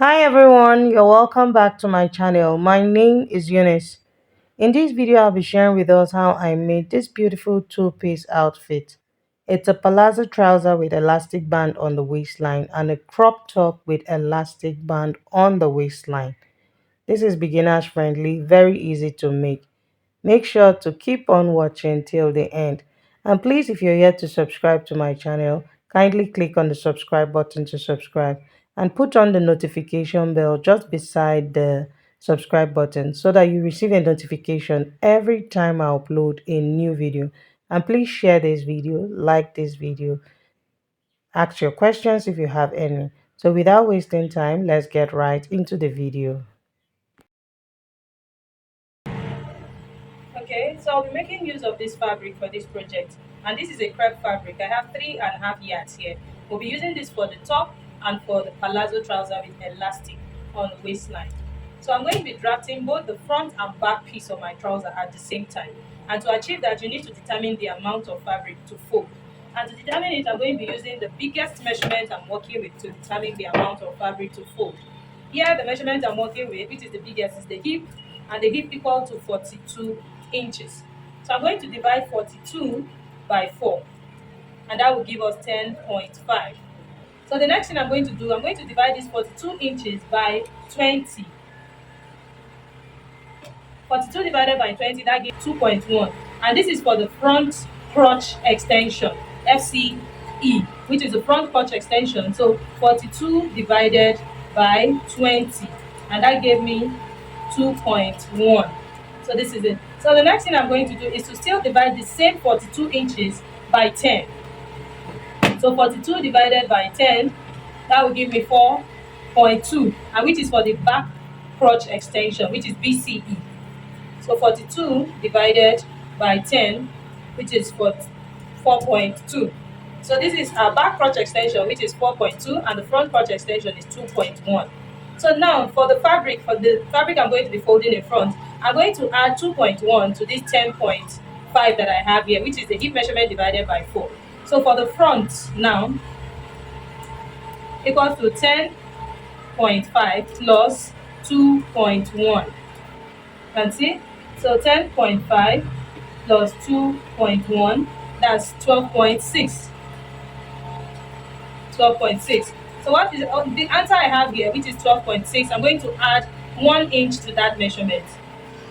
Hi everyone, you're welcome back to my channel. My name is Eunice. In this video, I'll be sharing with us how I made this beautiful two-piece outfit. It's a palazzo trouser with elastic band on the waistline and a crop top with elastic band on the waistline. This is beginners friendly, very easy to make. Make sure to keep on watching till the end. And please, if you're yet to subscribe to my channel, kindly click on the subscribe button to subscribe and put on the notification bell just beside the subscribe button so that you receive a notification every time I upload a new video. And please share this video, like this video, ask your questions if you have any. So without wasting time, let's get right into the video. Okay, so I'll be making use of this fabric for this project. And this is a crepe fabric. I have 3.5 yards here. We'll be using this for the top and for the palazzo trouser with elastic on the waistline. So I'm going to be drafting both the front and back piece of my trouser at the same time. And to achieve that, you need to determine the amount of fabric to fold. And to determine it, I'm going to be using the biggest measurement I'm working with to determine the amount of fabric to fold. Here, the measurement I'm working with, which is the biggest, is the hip, and the hip equal to 42 inches. So I'm going to divide 42 by 4, and that will give us 10.5. So the next thing I'm going to do, I'm going to divide this 42 inches by 20. 42 divided by 20, that gives 2.1. And this is for the front crotch extension, FCE, which is the front crotch extension. So 42 divided by 20, and that gave me 2.1. So this is it. So the next thing I'm going to do is to still divide the same 42 inches by 10. So 42 divided by 10, that will give me 4.2, and which is for the back crotch extension, which is BCE. So 42 divided by 10, which is for 4.2. So this is our back crotch extension, which is 4.2, and the front crotch extension is 2.1. So now for the fabric I'm going to be folding in front, I'm going to add 2.1 to this 10.5 that I have here, which is the hip measurement divided by 4. So for the front now, equals to 10.5 plus 2.1. Can see? So 10.5 plus 2.1, that's 12.6. 12.6. So what is the answer I have here, which is 12.6? I'm going to add 1 inch to that measurement.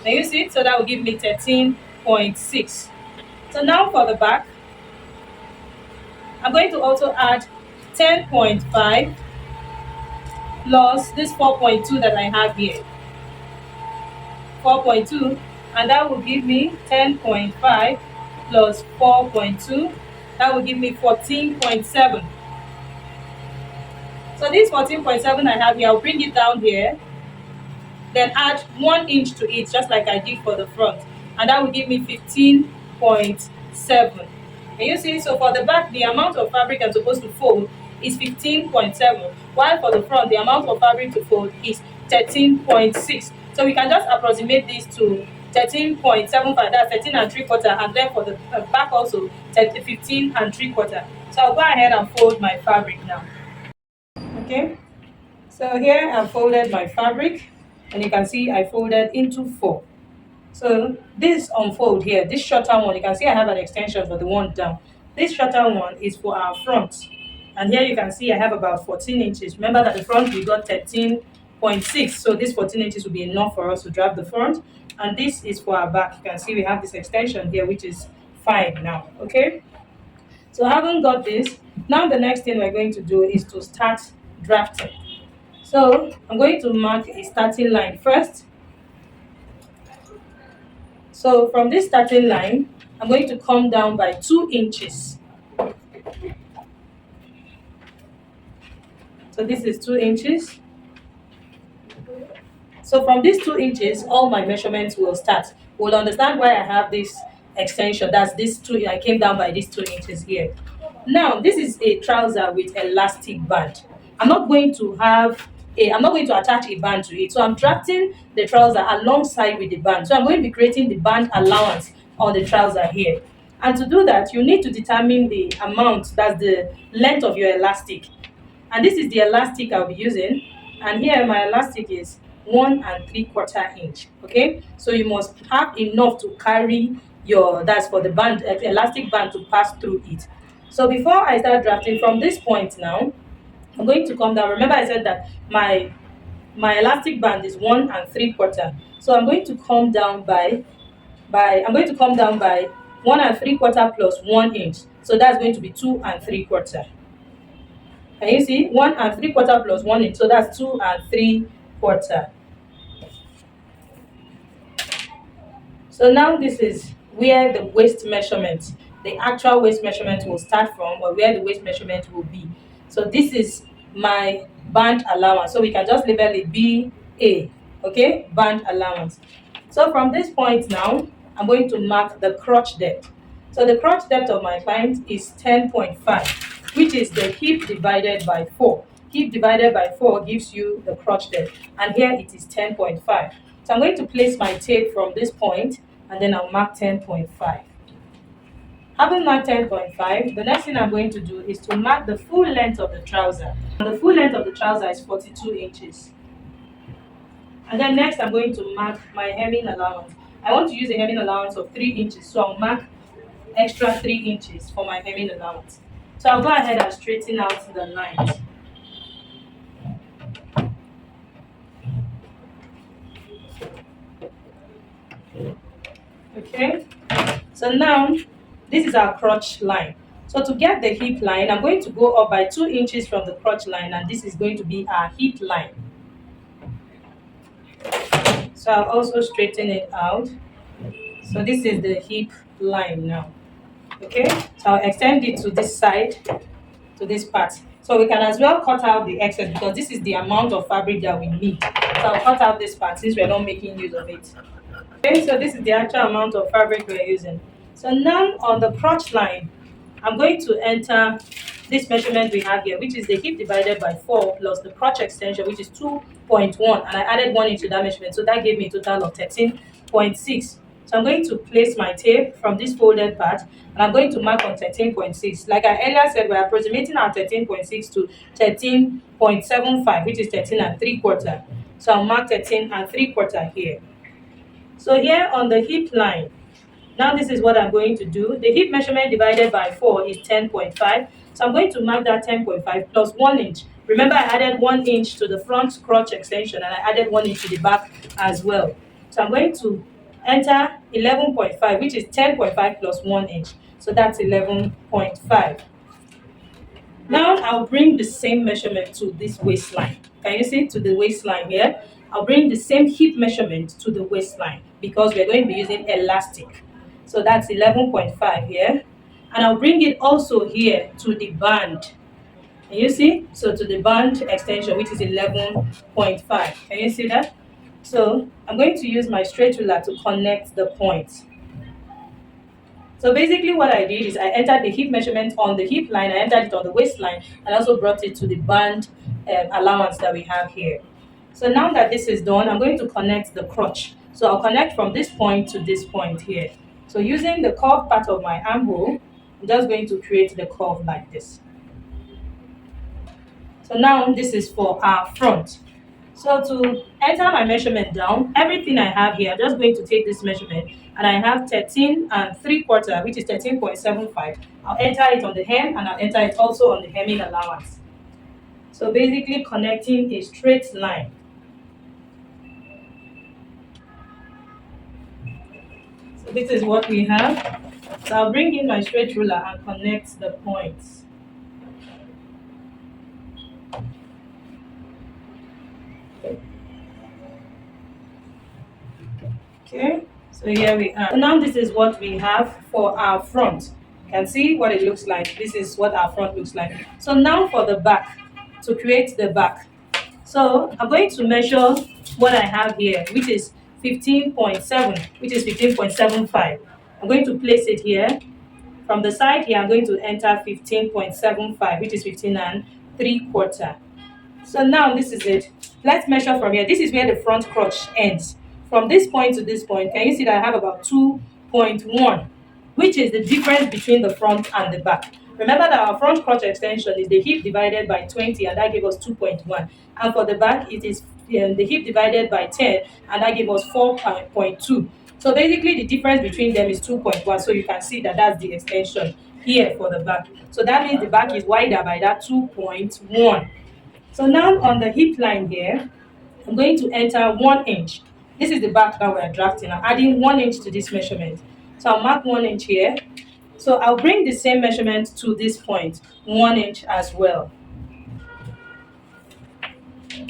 Can you see? So that will give me 13.6. So now for the back, I'm going to also add 10.5 plus this 4.2 that I have here. 4.2, and that will give me 10.5 plus 4.2. That will give me 14.7. So this 14.7 I have here, I'll bring it down here, then add 1 inch to it, just like I did for the front, and that will give me 15.7. Can you see? So for the back, the amount of fabric I'm supposed to fold is 15.7, while for the front, the amount of fabric to fold is 13.6. So we can just approximate this to 13.75, that's 13 and 3/4, and then for the back also 15 and 3/4. So I'll go ahead and fold my fabric now. Okay, so here I've folded my fabric, and you can see I folded into 4. So this unfold here, this shorter one, you can see I have an extension for the one down. This shorter one is for our front, and here you can see I have about 14 inches. Remember that the front we got 13.6, so this 14 inches will be enough for us to draft the front. And this is for our back. You can see we have this extension here, which is fine now. Okay, so having got this, now the next thing we're going to do is to start drafting. So I'm going to mark a starting line first. So from this starting line, I'm going to come down by 2 inches. So this is 2 inches. So from these 2 inches, all my measurements will start. We'll understand why I have this extension. That's this 2, I came down by these 2 inches here. Now, this is a trouser with elastic band. I'm not going to attach a band to it. So I'm drafting the trouser alongside with the band. So I'm going to be creating the band allowance on the trouser here. And to do that, you need to determine the amount, that's the length of your elastic. And this is the elastic I'll be using. and here my elastic is 1 3/4 inch. Okay, so you must have enough to carry your, that's for the band, elastic band to pass through it. So before I start drafting from this point now, I'm going to come down. Remember I said that my elastic band is 1 3/4. So I'm going to come down by 1 3/4 plus 1 inch. So that's going to be 2 3/4. Can you see? 1 3/4 plus 1 inch. So that's 2 3/4. So now this is where the waist measurement, the actual waist measurement will start from, or where the waist measurement will be. So this is my band allowance. So we can just label it BA, okay? Band allowance. So from this point now, I'm going to mark the crotch depth. So the crotch depth of my client is 10.5, which is the hip divided by 4. Hip divided by 4 gives you the crotch depth, and here it is 10.5. So I'm going to place my tape from this point, and then I'll mark 10.5. Having marked 10.5, the next thing I'm going to do is to mark the full length of the trouser. And the full length of the trouser is 42 inches. And then next I'm going to mark my hemming allowance. I want to use a hemming allowance of 3 inches, so I'll mark extra 3 inches for my hemming allowance. So I'll go ahead and straighten out the lines. Okay, so now this is our crotch line. So to get the hip line, I'm going to go up by 2 inches from the crotch line, and this is going to be our hip line. So I'll also straighten it out. So this is the hip line now. Okay, so I'll extend it to this side, to this part. So we can as well cut out the excess, because this is the amount of fabric that we need. So I'll cut out this part since we're not making use of it. Okay, so this is the actual amount of fabric we're using. So now on the crotch line, I'm going to enter this measurement we have here, which is the hip divided by 4 plus the crotch extension, which is 2.1, and I added 1 into that measurement, so that gave me a total of 13.6. So I'm going to place my tape from this folded part, and I'm going to mark on 13.6. Like I earlier said, we're approximating our 13.6 to 13.75, which is 13 3/4. So I'll mark 13 3/4 here. So here on the hip line, now this is what I'm going to do. The hip measurement divided by 4 is 10.5. So I'm going to mark that 10.5 plus 1 inch. Remember I added 1 inch to the front crotch extension, and I added 1 inch to the back as well. So I'm going to enter 11.5, which is 10.5 plus 1 inch. So that's 11.5. Now I'll bring the same measurement to this waistline. Can you see, to the waistline here? I'll bring the same hip measurement to the waistline, because we're going to be using elastic. So that's 11.5 here. And I'll bring it also here to the band. Can you see? So to the band extension, which is 11.5. Can you see that? So I'm going to use my straight ruler to connect the points. So basically what I did is I entered the hip measurement on the hip line, I entered it on the waistline, and also brought it to the band allowance that we have here. So now that this is done, I'm going to connect the crotch. So I'll connect from this point to this point here. So using the curved part of my armhole, I'm just going to create the curve like this. So now this is for our front. So to enter my measurement down, everything I have here, I'm just going to take this measurement, and I have 13 3/4, which is 13.75. I'll enter it on the hem, and I'll enter it also on the hemming allowance. So basically connecting a straight line. So this is what we have. So I'll bring in my straight ruler and connect the points. Okay, so here we are. So now this is what we have for our front. You can see what it looks like. This is what our front looks like. So now for the back, to create the back. So I'm going to measure what I have here, which is 15.7, which is 15.75. I'm going to place it here. From the side here, I'm going to enter 15.75, which is 15 3/4. So now this is it. Let's measure from here. This is where the front crotch ends. From this point to this point, can you see that I have about 2.1, which is the difference between the front and the back. Remember that our front crotch extension is the hip divided by 20, and that gave us 2.1. And for the back, it is the hip divided by 10, and that gave us 4.2. So basically, the difference between them is 2.1. So you can see that that's the extension here for the back. So that means the back is wider by that 2.1. So now on the hip line here, I'm going to enter 1 inch. This is the back that we're drafting. I'm adding 1 inch to this measurement. So I'll mark 1 inch here. So I'll bring the same measurement to this point, 1 inch as well.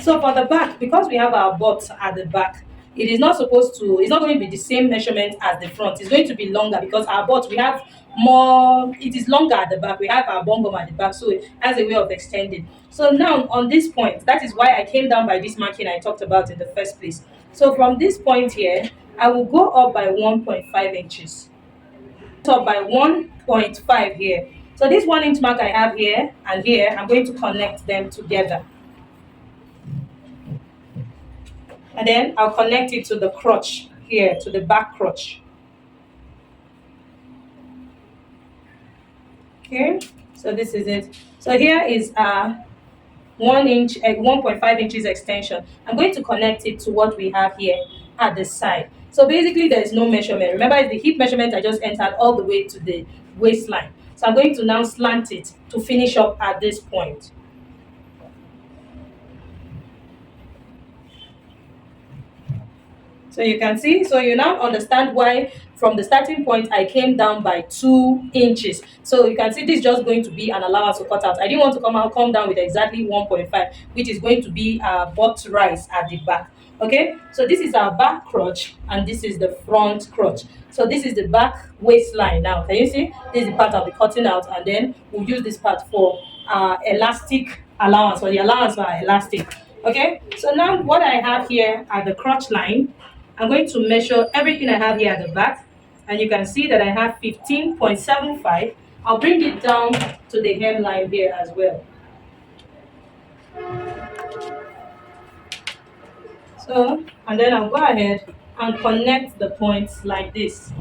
So for the back, because we have our butt at the back, it's not going to be the same measurement as the front. It's going to be longer because our butt, we have more, it is longer at the back. We have our bum bum at the back, so it has a way of extending. So now on this point, that is why I came down by this marking I talked about in the first place. So from this point here, I will go up by 1.5 inches. Up by 1.5 here. So this 1 inch mark I have here and here, I'm going to connect them together. And then I'll connect it to the crotch here, to the back crotch. Okay, so this is it. So here is a 1 inch, 1.5 inches extension. I'm going to connect it to what we have here at the side. So basically, there is no measurement. Remember, it's the hip measurement I just entered all the way to the waistline. So I'm going to now slant it to finish up at this point. So you can see, so you now understand why from the starting point I came down by 2 inches. So you can see this is just going to be an allowance to cut out. I didn't want to come down with exactly 1.5, which is going to be our butt rise at the back. Okay, so this is our back crotch and this is the front crotch. So this is the back waistline. Now can you see, this is the part I'll be cutting out, and then we'll use this part for elastic allowance, or the allowance for our elastic. Okay, so now what I have here at the crotch line, I'm going to measure everything I have here at the back, and you can see that I have 15.75. I'll bring it down to the hemline here as well. So, and then I'll go ahead and connect the points like this.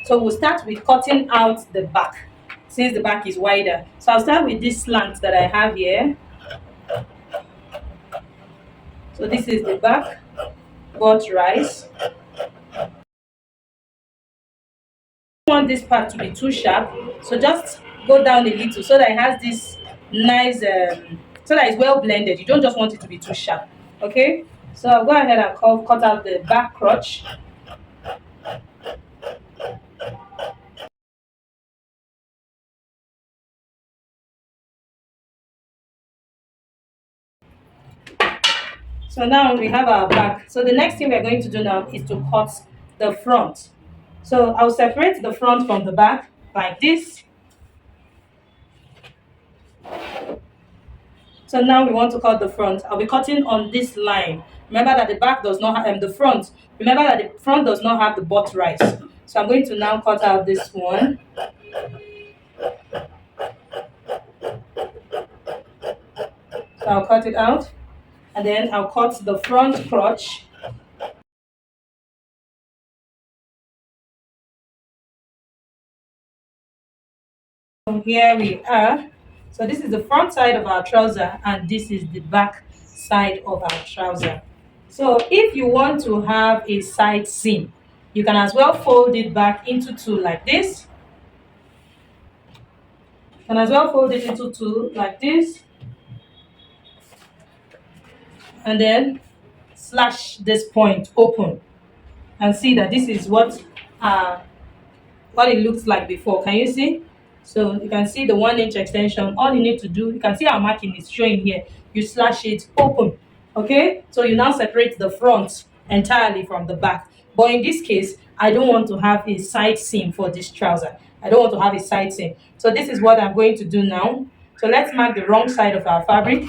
So we'll start with cutting out the back, since the back is wider. So I'll start with this slant that I have here. So this is the back butt rise. I don't want this part to be too sharp, so just go down a little so that it has this nice, so that it's well blended. You don't just want it to be too sharp. Okay, so I'll go ahead and cut out the back crotch. So now we have our back. So the next thing we're going to do now is to cut the front. So I'll separate the front from the back like this. So now we want to cut the front. I'll be cutting on this line. Remember that the back does not have the front. Remember that the front does not have the butt rise. So I'm going to now cut out this one. So I'll cut it out, and then I'll cut the front crotch. So here we are. So this is the front side of our trouser, and this is the back side of our trouser. So if you want to have a side seam, you can as well fold it back into two like this. You can as well fold it into two like this, and then slash this point open, and see that this is what it looks like before. Can you see? So you can see the 1 inch extension. All you need to do, you can see our marking is showing here. You slash it open. Okay, so you now separate the front entirely from the back. But in this case, I don't want to have a side seam for this trouser. I don't want to have a side seam. So this is what I'm going to do now. So let's mark the wrong side of our fabric.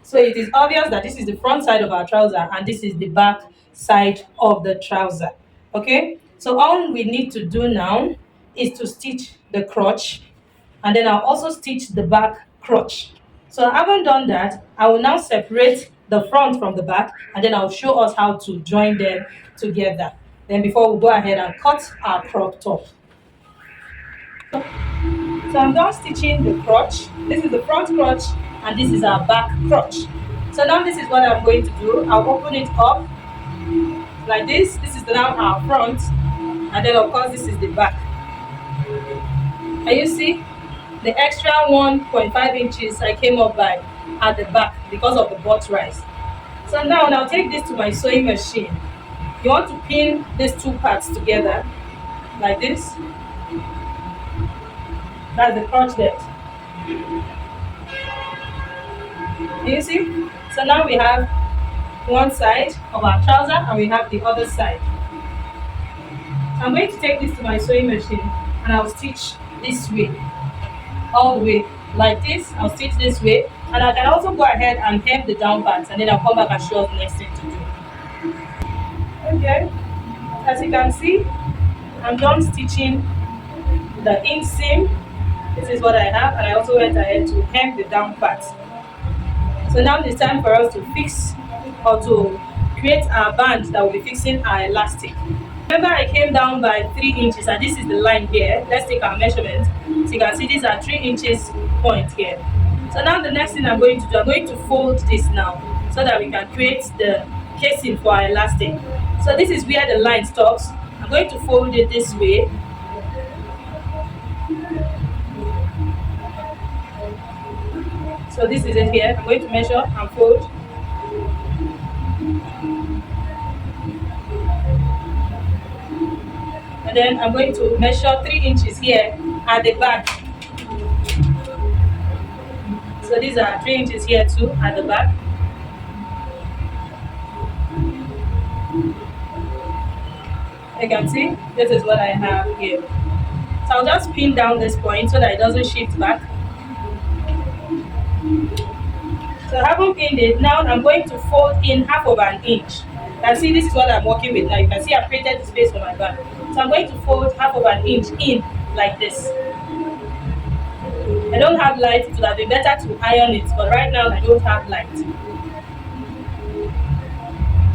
So it is obvious that this is the front side of our trouser and this is the back side of the trouser. Okay, so all we need to do now is to stitch the crotch, and then I'll also stitch the back crotch. So having done that, I will now separate the front from the back, and then I'll show us how to join them together. Then before we go ahead and cut our crop top. So I'm done stitching the crotch. This is the front crotch and this is our back crotch. So now this is what I'm going to do. I'll open it up like this. This is now our front, and then of course this is the back. And you see the extra 1.5 inches I came up by at the back because of the butt rise. So now I'll take this to my sewing machine. You want to pin these two parts together like this. That's the crotch depth. You see? So now we have one side of our trouser and we have the other side. I'm going to take this to my sewing machine and I'll stitch this way, all the way like this. I'll stitch this way, and I can also go ahead and hem the down parts, and then I'll come back and show us the next thing to do. Okay, as you can see, I'm done stitching the inseam. This is what I have, and I also went ahead to hem the down parts. So now it's time for us to fix or to create our band that will be fixing our elastic. Remember I came down by 3 inches and this is the line here. Let's take our measurement. So you can see these are 3 inches point here. So now the next thing I'm going to do, I'm going to fold this now so that we can create the casing for our elastic. So this is where the line stops. I'm going to fold it this way. So this is it here. I'm going to measure and fold. And then I'm going to measure 3 inches here at the back. So these are 3 inches here too at the back. You can see this is what I have here. So I'll just pin down this point so that it doesn't shift back. So I haven't pinned it. Now I'm going to fold in half of an inch. You can see this is what I'm working with now. You can see I've created the space for my band. So I'm going to fold half of an inch in like this. I don't have light. It would have been better to iron it, but right now I don't have light.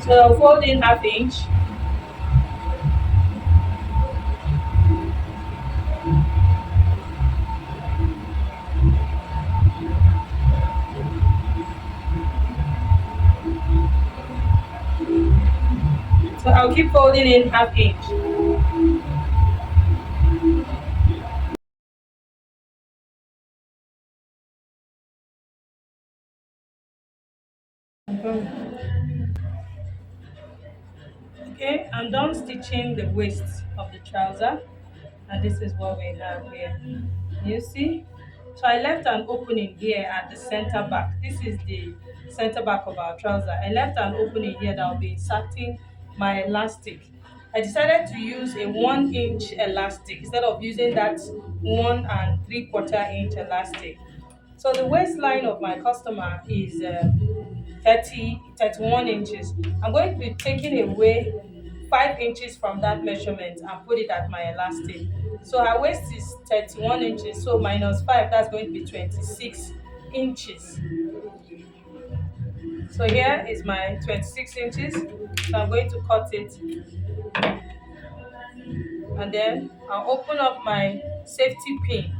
So I'll fold in half inch. So I'll keep folding in half inch. Okay, I'm done stitching the waist of the trouser, and this is what we have here. You see? So I left an opening here at the center back. This is the center back of our trouser. I left an opening here that will be inserting my elastic. I decided to use a 1 inch elastic instead of using that 1 3/4 inch elastic. So the waistline of my customer is 31 inches. I'm going to be taking away 5 inches from that measurement and put it at my elastic. So her waist is 31 inches, so minus 5, that's going to be 26 inches. So here is my 26 inches. So I'm going to cut it, and then I'll open up my safety pin.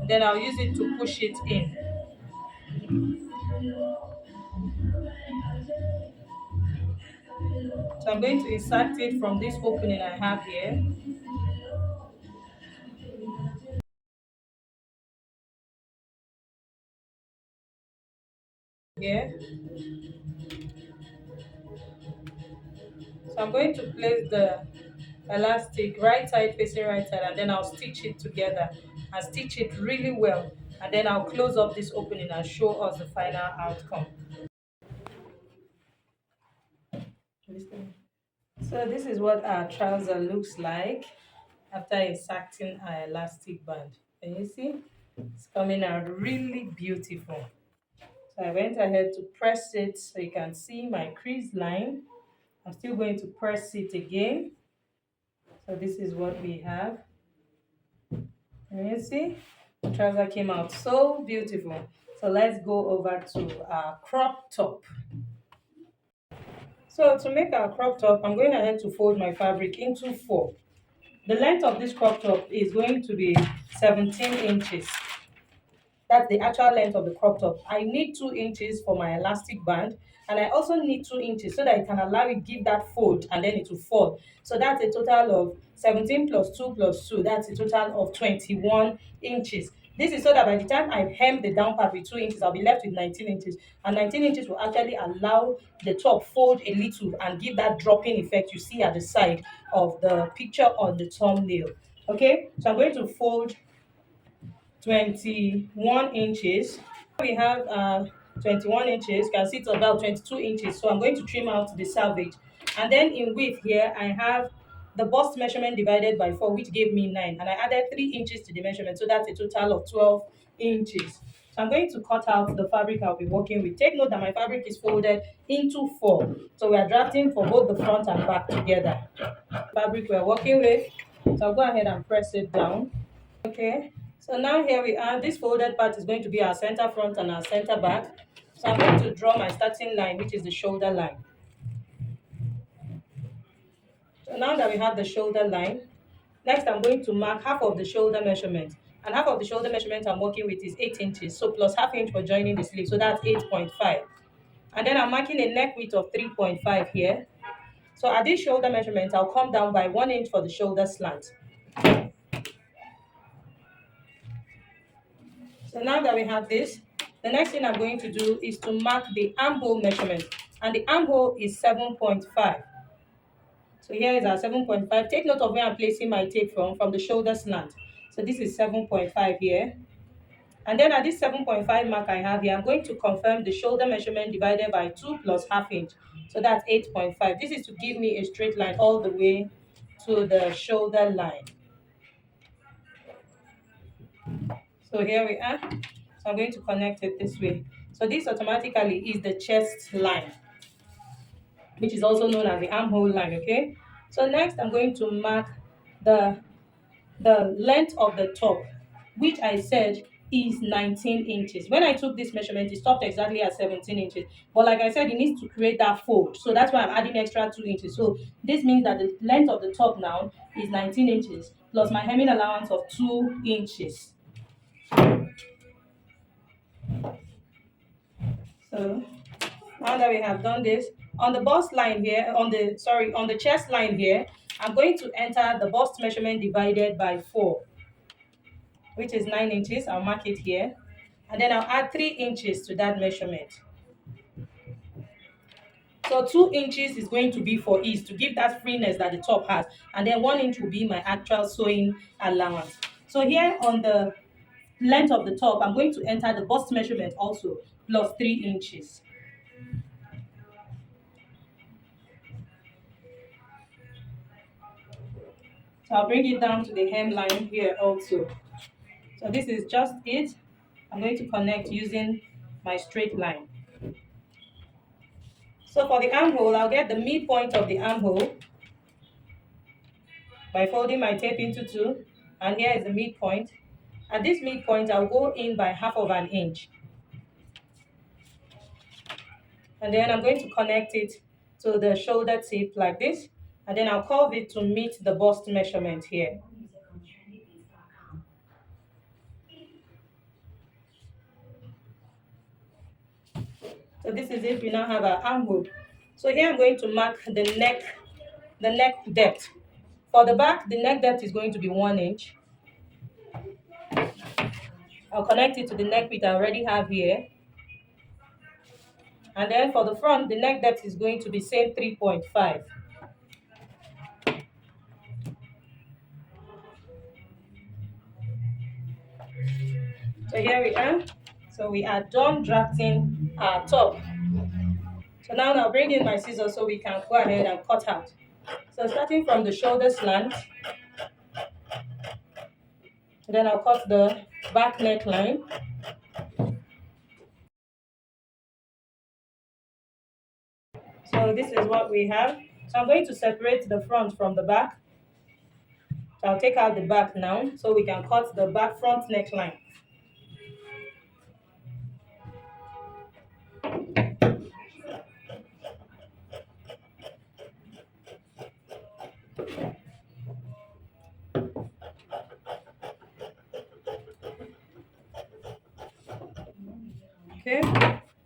Then I'll use it to push it in. So I'm going to insert it from this opening I have here. Here. So I'm going to place the elastic right side facing right side, and then I'll stitch it together and stitch it really well, and then I'll close up this opening and show us the final outcome. So this is what our trouser looks like after inserting our elastic band. Can you see? It's coming out really beautiful. So I went ahead to press it so you can see my crease line. I'm still going to press it again. So this is what we have. And you see, the trouser came out so beautiful. So let's go over to our crop top. So to make our crop top, I'm going ahead to fold my fabric into four. The length of this crop top is going to be 17 inches. That's the actual length of the crop top. I need 2 inches for my elastic band, and I also need 2 inches so that it can allow it give that fold and then it will fall. So that's a total of 17 plus 2 plus 2. That's a total of 21 inches. This is so that by the time I hem the down part with 2 inches, I'll be left with 19 inches. And 19 inches will actually allow the top fold a little and give that dropping effect you see at the side of the picture on the thumbnail. Okay, so I'm going to fold 21 inches. We have 21 inches. You can see it's about 22 inches. So I'm going to trim out the selvage. And then in width here, I have the bust measurement divided by 4, which gave me 9. And I added 3 inches to the measurement. So that's a total of 12 inches. So I'm going to cut out the fabric I'll be working with. Take note that my fabric is folded into 4. So we are drafting for both the front and back together. Fabric we're working with. So I'll go ahead and press it down. Okay, so now here we are. This folded part is going to be our center front and our center back. So I'm going to draw my starting line, which is the shoulder line. So now that we have the shoulder line, next I'm going to mark half of the shoulder measurement. And half of the shoulder measurement I'm working with is 8 inches. So plus half inch for joining the sleeve. So that's 8.5. And then I'm marking a neck width of 3.5 here. So at this shoulder measurement, I'll come down by 1 inch for the shoulder slant. So now that we have this, the next thing I'm going to do is to mark the armhole measurement. And the armhole is 7.5. So here is our 7.5. Take note of where I'm placing my tape from the shoulder slant. So this is 7.5 here. And then at this 7.5 mark I have here, I'm going to confirm the shoulder measurement divided by 2 plus half inch. So that's 8.5. This is to give me a straight line all the way to the shoulder line. So here we are. So I'm going to connect it this way. So this automatically is the chest line, which is also known as the armhole line, okay? So next I'm going to mark the length of the top, which I said is 19 inches. When I took this measurement, it stopped exactly at 17 inches. But like I said, it needs to create that fold. So that's why I'm adding extra 2 inches. So this means that the length of the top now is 19 inches plus my hemming allowance of 2 inches. So now that we have done this, on the bust line here, on the chest line here, I'm going to enter the bust measurement divided by 4, which is 9 inches. I'll mark it here. And then I'll add 3 inches to that measurement. So 2 inches is going to be for ease, to give that freeness that the top has. And then 1 inch will be my actual sewing allowance. So here on the length of the top, I'm going to enter the bust measurement also, plus 3 inches. So I'll bring it down to the hemline here also. So this is just it. I'm going to connect using my straight line. So for the armhole, I'll get the midpoint of the armhole by folding my tape into 2. And here is the midpoint. At this midpoint, I'll go in by half of an inch. And then I'm going to connect it to the shoulder tip like this. And then I'll curve it to meet the bust measurement here. So this is it. We now have our armhole. So here I'm going to mark the neck depth. For the back, the neck depth is going to be 1 inch. I'll connect it to the neck width I already have here. And then for the front, the neck depth is going to be same 3.5. So here we are. So we are done drafting our top. So now I'll bring in my scissors so we can go ahead and cut out. So starting from the shoulder slant, then I'll cut the back neckline. So this is what we have. So I'm going to separate the front from the back. So I'll take out the back now so we can cut the back front neckline. Okay,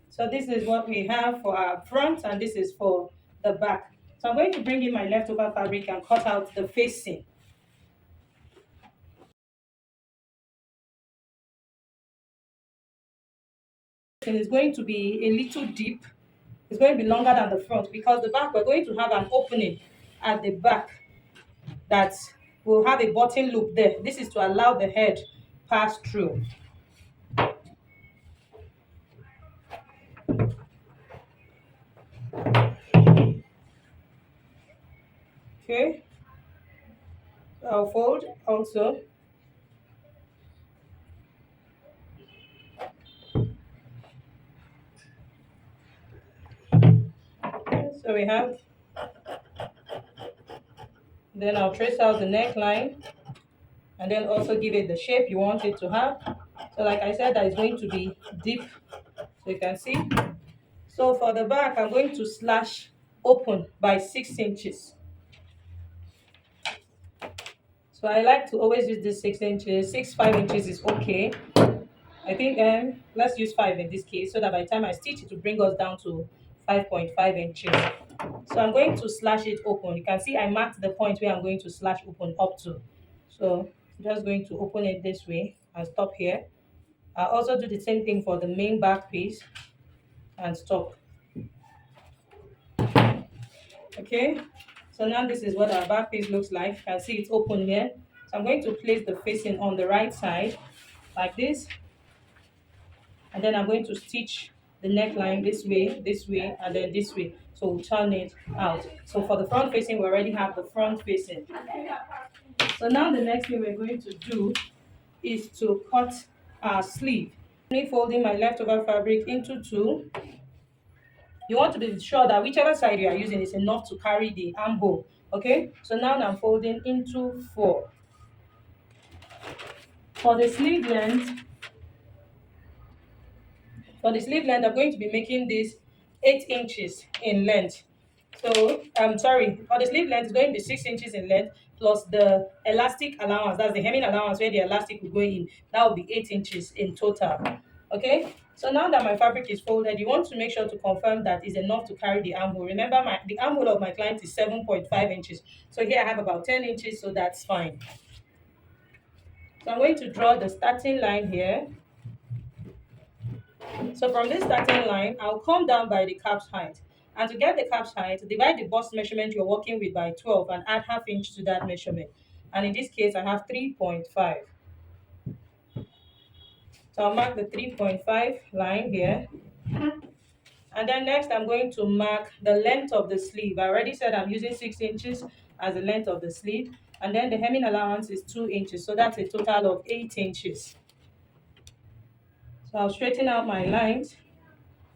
so this is what we have for our front, and this is for the back. So I'm going to bring in my leftover fabric and cut out the facing. And it's going to be a little deep. It's going to be longer than the front because the back, we're going to have an opening at the back that will have a button loop there. This is to allow the head pass through. Okay, so I'll fold also. Okay, so we have, then I'll trace out the neckline and then also give it the shape you want it to have. So like I said, that is going to be deep, so you can see. So for the back, I'm going to slash open by 6 inches. So I like to always use this 6 inches. 5 inches is okay. I think let's use 5 in this case so that by the time I stitch it will bring us down to 5.5 inches. So I'm going to slash it open. You can see I marked the point where I'm going to slash open up to. So I'm just going to open it this way and stop here. I'll also do the same thing for the main back piece and stop. Okay, so now this is what our back piece looks like. You can see it's open here. So I'm going to place the facing on the right side like this, and then I'm going to stitch the neckline this way, and then this way. So we'll turn it out. So for the front facing, we already have the front facing. So now the next thing we're going to do is to cut our sleeve. I'm folding my leftover fabric into two. You want to be sure that whichever side you are using is enough to carry the armhole. Okay, so now I'm folding into four. For the sleeve length, I'm going to be making this 8 inches in length. So I'm sorry, for the sleeve length, it's going to be 6 inches in length plus the elastic allowance. That's the hemming allowance where the elastic will go in. That will be 8 inches in total. Okay. So now that my fabric is folded, you want to make sure to confirm that is enough to carry the armhole. Remember, the armhole of my client is 7.5 inches. So here I have about 10 inches, so that's fine. So I'm going to draw the starting line here. So from this starting line, I'll come down by the cap's height. And to get the cap's height, divide the bust measurement you're working with by 12 and add ½ inch to that measurement. And in this case, I have 3.5. So I'll mark the 3.5 line here. And then next, I'm going to mark the length of the sleeve. I already said I'm using 6 inches as the length of the sleeve. And then the hemming allowance is 2 inches. So that's a total of 8 inches. So I'll straighten out my lines.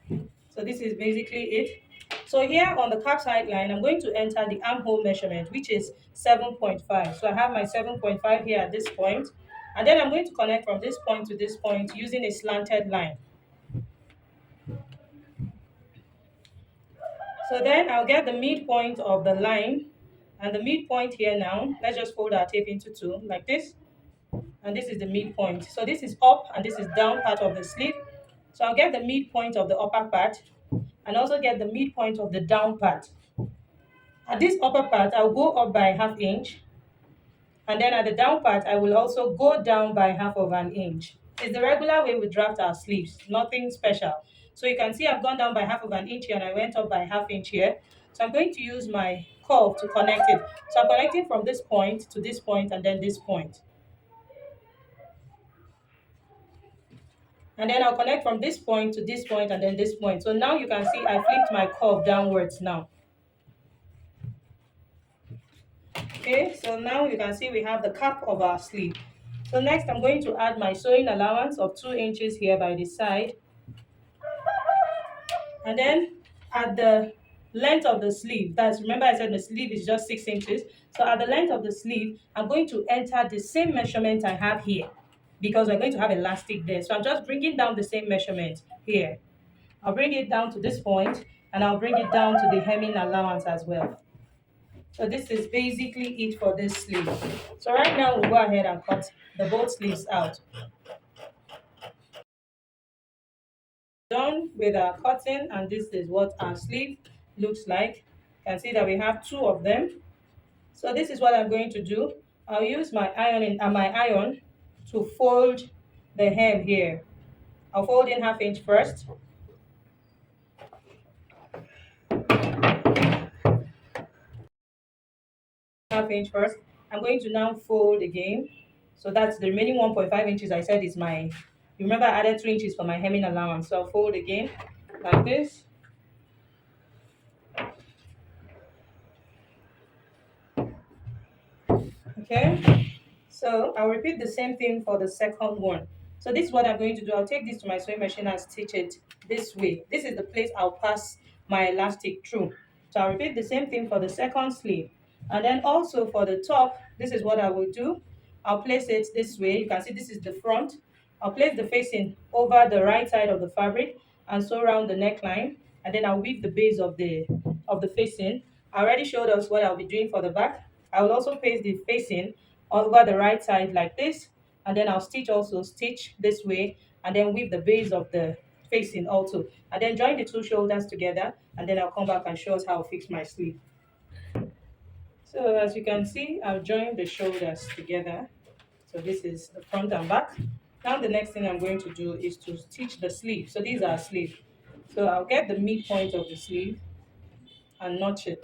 So this is basically it. So here on the cap side line, I'm going to enter the armhole measurement, which is 7.5. So I have my 7.5 here at this point. And then I'm going to connect from this point to this point using a slanted line. So then I'll get the midpoint of the line. And the midpoint here now, let's just fold our tape into two like this. And this is the midpoint. So this is up and this is down part of the sleeve. So I'll get the midpoint of the upper part and also get the midpoint of the down part. At this upper part, I'll go up by ½ inch. And then at the down part, I will also go down by ½ inch. It's the regular way we draft our sleeves, nothing special. So you can see I've gone down by ½ inch here and I went up by ½ inch here. So I'm going to use my curve to connect it. So I'm connecting from this point to this point and then this point. And then I'll connect from this point to this point and then this point. So now you can see I flipped my curve downwards now. Okay, so now you can see we have the cap of our sleeve. So next I'm going to add my sewing allowance of 2 inches here by the side. And then at the length of the sleeve, that's, remember I said the sleeve is just 6 inches. So at the length of the sleeve, I'm going to enter the same measurement I have here because we're going to have elastic there. So I'm just bringing down the same measurement here. I'll bring it down to this point and I'll bring it down to the hemming allowance as well. So this is basically it for this sleeve. So right now we'll go ahead and cut the both sleeves out. Done with our cutting, and this is what our sleeve looks like. You can see that we have two of them. So this is what I'm going to do. I'll use my iron to fold the hem here. I'll fold in half inch first. Half inch first. I'm going to now fold again. So that's the remaining 1.5 inches I said is my, remember I added 2 inches for my hemming allowance. So I'll fold again like this. Okay. So I'll repeat the same thing for the second one. So this is what I'm going to do. I'll take this to my sewing machine and stitch it this way. This is the place I'll pass my elastic through. So I'll repeat the same thing for the second sleeve. And then also for the top, this is what I will do. I'll place it this way. You can see this is the front. I'll place the facing over the right side of the fabric and sew around the neckline. And then I'll weave the base of the facing. I already showed us what I'll be doing for the back. I will also place the facing over the right side like this, and then I'll stitch this way, and then weave the base of the facing also, and then join the two shoulders together, and then I'll come back and show us how to fix my sleeve. So as you can see, I'll join the shoulders together. So this is the front and back. Now the next thing I'm going to do is to stitch the sleeve. So these are sleeve. So I'll get the midpoint of the sleeve and notch it.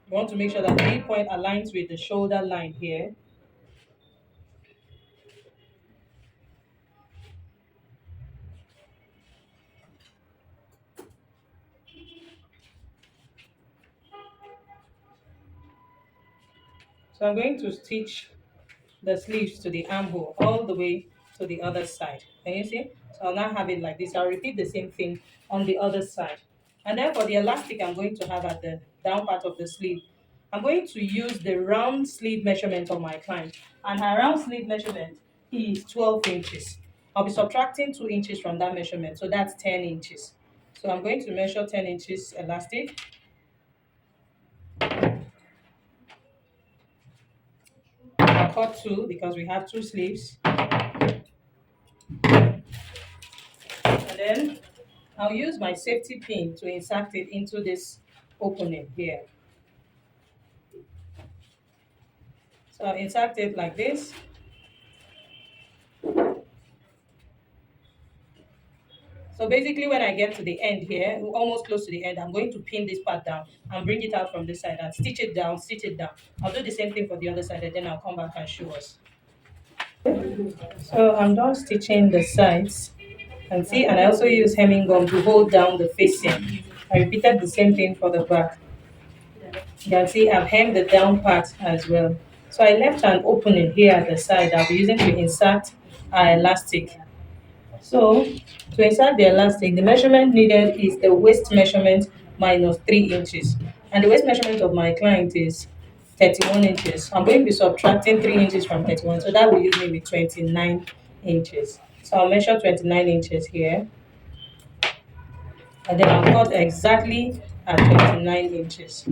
You want to make sure that the midpoint aligns with the shoulder line here. So I'm going to stitch the sleeves to the armhole all the way to the other side. Can you see? So I'll now have it like this. I'll repeat the same thing on the other side. And then for the elastic I'm going to have at the down part of the sleeve, I'm going to use the round sleeve measurement of my client. And her round sleeve measurement is 12 inches. I'll be subtracting 2 inches from that measurement. So that's 10 inches. So I'm going to measure 10 inches elastic. I'll cut two because we have two sleeves. And then I'll use my safety pin to insert it into this opening here. So I'll insert it like this. So basically when I get to the end here, almost close to the end, I'm going to pin this part down and bring it out from this side and stitch it down, stitch it down. I'll do the same thing for the other side, and then I'll come back and show us. So I'm done stitching the sides. And see, and I also use hemming gum to hold down the facing. I repeated the same thing for the back. You can see I've hemmed the down part as well. So I left an opening here at the side I'll be using to insert our elastic. So to insert the elastic, the measurement needed is the waist measurement minus 3 inches. And the waist measurement of my client is 31 inches. I'm going to be subtracting 3 inches from 31, so that will leave me with 29 inches. So I'll measure 29 inches here, and then I'll cut exactly at 29 inches.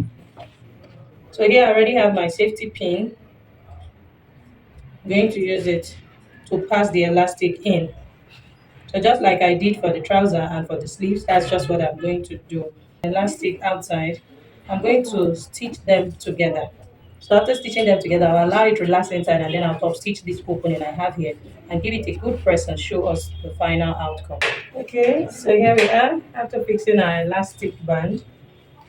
So here I already have my safety pin. I'm going to use it to pass the elastic in. So just like I did for the trouser and for the sleeves, that's just what I'm going to do. Elastic outside, I'm going to stitch them together. So after stitching them together, I'll allow it to relax inside, and then I'll top stitch this opening I have here and give it a good press and show us the final outcome. Okay, so here we are. After fixing our elastic band,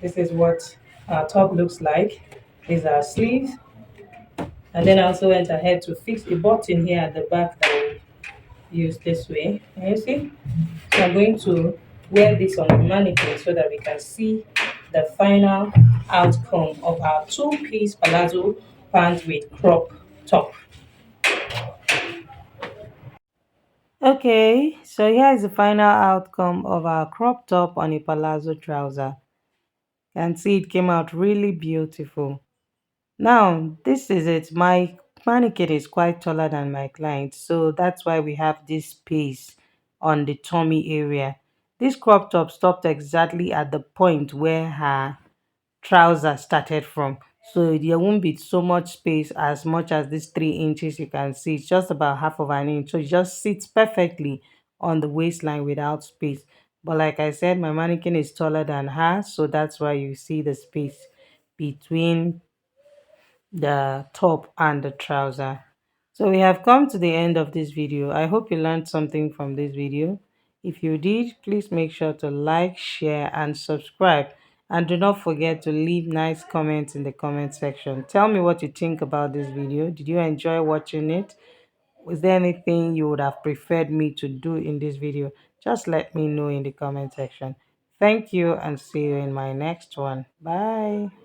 this is what our top looks like. This is our sleeve. And then I also went ahead to fix the button here at the back that we use this way. Can you see? So I'm going to wear this on the mannequin so that we can see the final outcome of our two-piece palazzo pant with crop top. Okay, so here is the final outcome of our crop top on a palazzo trouser. You can see it came out really beautiful. Now, this is it. My mannequin is quite taller than my client, so that's why we have this space on the tummy area. This crop top stopped exactly at the point where her trouser started from. So there won't be so much space as much as this 3 inches you can see. It's just about half of an inch. So it just sits perfectly on the waistline without space. But like I said, my mannequin is taller than her, so that's why you see the space between the top and the trouser. So we have come to the end of this video. I hope you learned something from this video. If you did, please make sure to like, share, and subscribe. And do not forget to leave nice comments in the comment section. Tell me what you think about this video. Did you enjoy watching it? Was there anything you would have preferred me to do in this video? Just let me know in the comment section. Thank you and see you in my next one. Bye.